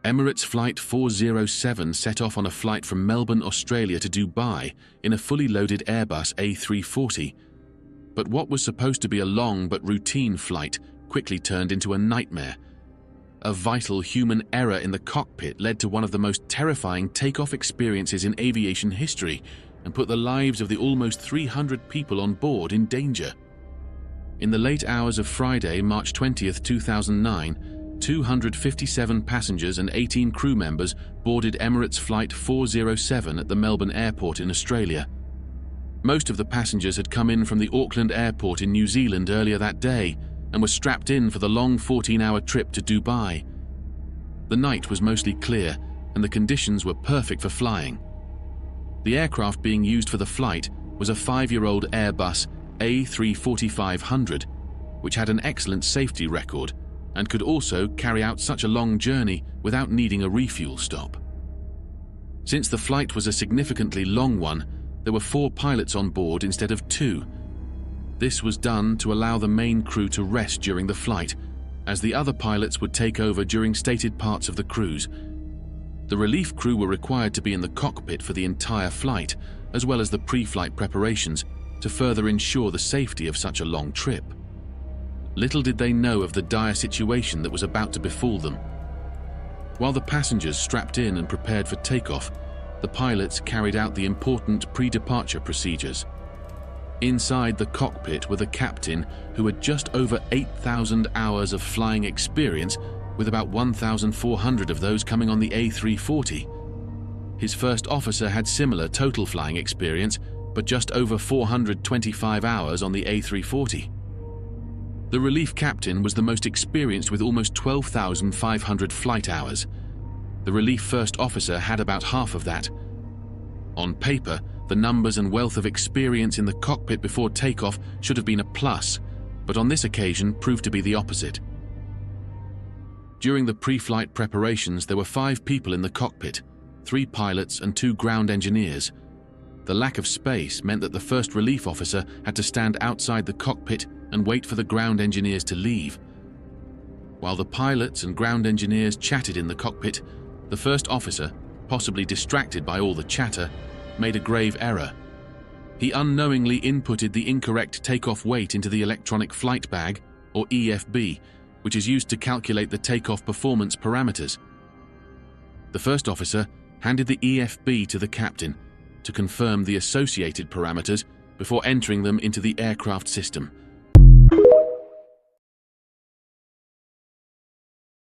Emirates Flight 407 set off on a flight from Melbourne, Australia to Dubai in a fully loaded Airbus A340. But what was supposed to be a long but routine flight quickly turned into a nightmare. A vital human error in the cockpit led to one of the most terrifying takeoff experiences in aviation history and put the lives of the almost 300 people on board in danger. In the late hours of Friday, March 20th, 2009, 257 passengers and 18 crew members boarded Emirates Flight 407 at the Melbourne Airport in Australia. Most of the passengers had come in from the Auckland Airport in New Zealand earlier that day and were strapped in for the long 14-hour trip to Dubai. The night was mostly clear and the conditions were perfect for flying. The aircraft being used for the flight was a 5-year-old Airbus A340-500, which had an excellent safety record and could also carry out such a long journey without needing a refuel stop. Since the flight was a significantly long one, there were 4 pilots on board instead of 2. This was done to allow the main crew to rest during the flight, as the other pilots would take over during stated parts of the cruise. The relief crew were required to be in the cockpit for the entire flight, as well as the pre-flight preparations, to further ensure the safety of such a long trip. Little did they know of the dire situation that was about to befall them. While the passengers strapped in and prepared for takeoff, the pilots carried out the important pre-departure procedures. Inside the cockpit were the captain, who had just over 8,000 hours of flying experience, with about 1,400 of those coming on the A340. His first officer had similar total flying experience, but just over 425 hours on the A340. The relief captain was the most experienced with almost 12,500 flight hours. The relief first officer had about half of that. On paper, the numbers and wealth of experience in the cockpit before takeoff should have been a plus, but on this occasion proved to be the opposite. During the pre-flight preparations, there were 5 people in the cockpit, 3 pilots and 2 ground engineers. The lack of space meant that the first relief officer had to stand outside the cockpit and wait for the ground engineers to leave. While the pilots and ground engineers chatted in the cockpit, the first officer, possibly distracted by all the chatter, made a grave error. He unknowingly inputted the incorrect takeoff weight into the electronic flight bag, or EFB, which is used to calculate the takeoff performance parameters. The first officer handed the EFB to the captain to confirm the associated parameters before entering them into the aircraft system.